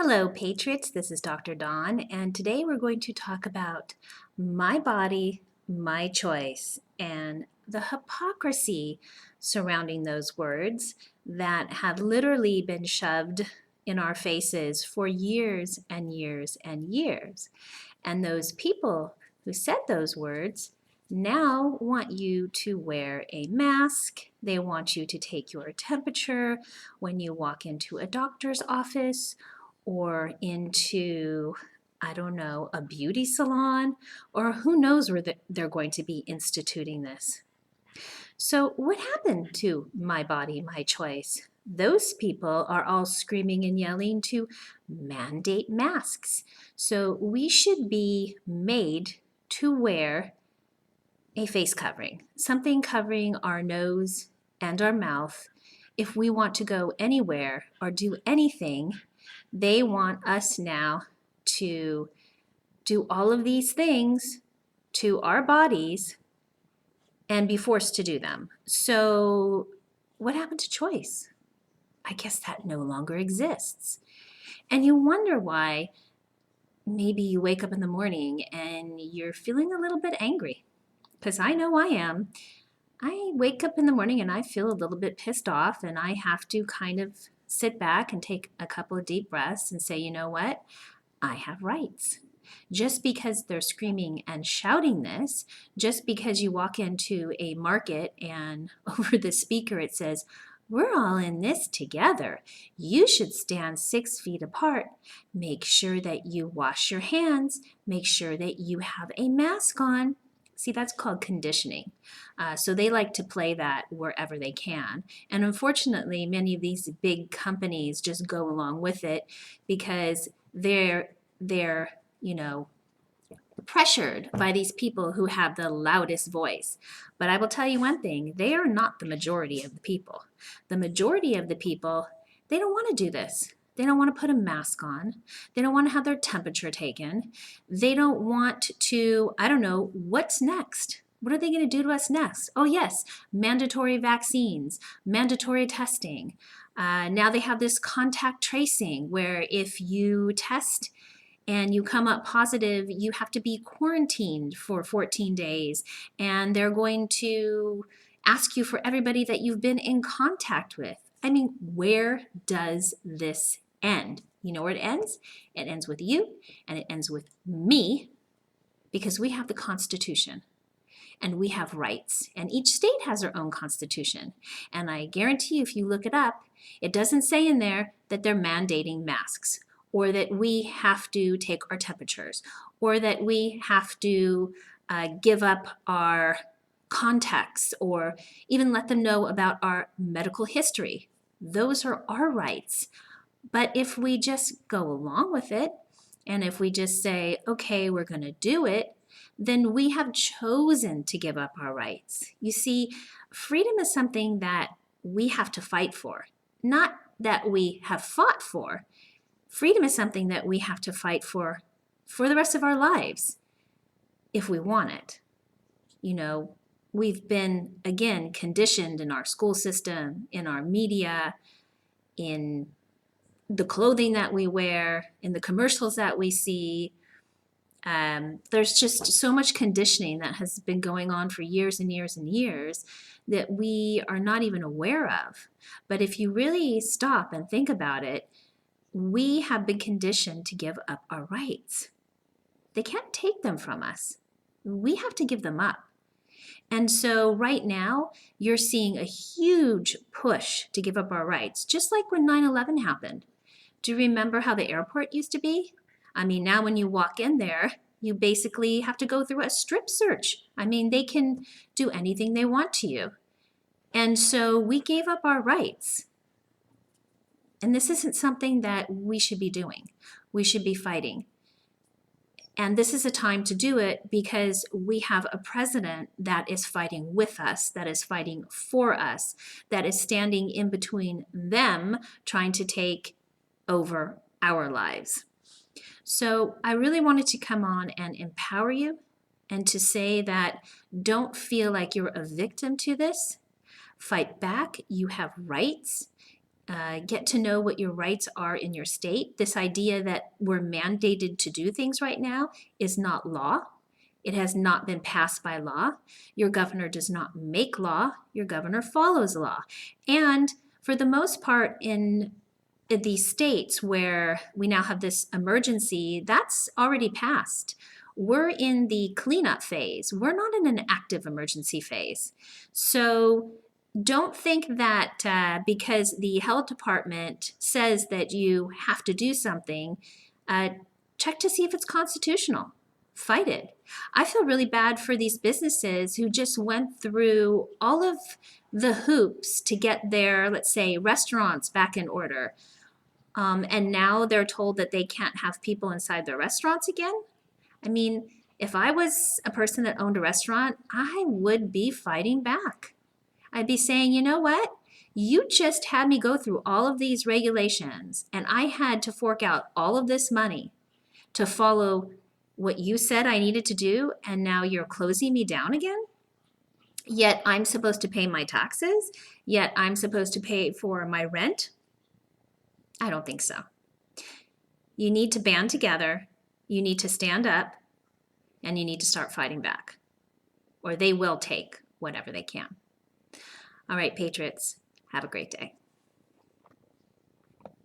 Hello, Patriots. This is Dr. Dawn, and today we're going to talk about my body, my choice, and the hypocrisy surrounding those words that have literally been shoved in our faces for years and years and years. And those people who said those words now want you to wear a mask. They want you to take your temperature when you walk into a doctor's office or into, I don't know, a beauty salon, or who knows where they're going to be instituting this. So, what happened to my body, my choice? Those people are all screaming and yelling to mandate masks. So, we should be made to wear a face covering, something covering our nose and our mouth. If we want to go anywhere or do anything, they want us now to do all of these things to our bodies and be forced to do them. So, what happened to choice? I guess that no longer exists. And you wonder why maybe you wake up in the morning and you're feeling a little bit angry. Because I know I am. I wake up in the morning and I feel a little bit pissed off, and I have to kind of sit back and take a couple of deep breaths and say, you know what? I have rights. Just because they're screaming and shouting this, just because you walk into a market and over the speaker it says, we're all in this together. You should stand 6 feet apart. Make sure that you wash your hands. Make sure that you have a mask on. See, that's called conditioning. So they like to play that wherever they can. And unfortunately, many of these big companies just go along with it because they're pressured by these people who have the loudest voice. But I will tell you one thing, they are not the majority of the people. The majority of the people, they don't want to do this. They don't want to put a mask on. They don't want to have their temperature taken. They don't want to, I don't know, what's next? What are they going to do to us next? Oh, yes, mandatory vaccines, mandatory testing. Now they have this contact tracing where if you test and you come up positive, you have to be quarantined for 14 days. And they're going to ask you for everybody that you've been in contact with. I mean, where does this end? You know where it ends? It ends with you and it ends with me because we have the Constitution and we have rights. And each state has their own Constitution. And I guarantee you, if you look it up, it doesn't say in there that they're mandating masks, or that we have to take our temperatures, or that we have to give up our contacts, or even let them know about our medical history. Those are our rights. But if we just go along with it, and if we just say, okay, we're going to do it, then we have chosen to give up our rights. You see, freedom is something that we have to fight for, not that we have fought for. Freedom is something that we have to fight for the rest of our lives if we want it. You know, we've been, again, conditioned in our school system, in our media, in the clothing that we wear, in the commercials that we see. There's just so much conditioning that has been going on for years and years and years that we are not even aware of. But if you really stop and think about it, we have been conditioned to give up our rights. They can't take them from us. We have to give them up. And so right now, you're seeing a huge push to give up our rights, just like when 9/11 happened. Do you remember how the airport used to be? I mean, now when you walk in there, you basically have to go through a strip search. I mean, they can do anything they want to you. And so we gave up our rights. And this isn't something that we should be doing. We should be fighting. And this is a time to do it because we have a president that is fighting with us, that is fighting for us, that is standing in between them trying to take over our lives. So I really wanted to come on and empower you and to say that don't feel like you're a victim to this. Fight back. You have rights. get to know what your rights are in your state. This idea that we're mandated to do things right now is not law. It has not been passed by law. Your governor does not make law. Your governor follows law. And for the most part, in these states where we now have this emergency, that's already passed. We're in the cleanup phase. We're not in an active emergency phase. So don't think that because the health department says that you have to do something, check to see if it's constitutional. Fight it. I feel really bad for these businesses who just went through all of the hoops to get their, let's say, restaurants back in order. And now they're told that they can't have people inside their restaurants again. I mean, if I was a person that owned a restaurant, I would be fighting back. I'd be saying, you know what? You just had me go through all of these regulations, and I had to fork out all of this money to follow what you said I needed to do, and now you're closing me down again? Yet I'm supposed to pay my taxes? Yet I'm supposed to pay for my rent? I don't think so. You need to band together, you need to stand up, and you need to start fighting back, or they will take whatever they can. All right, Patriots, have a great day.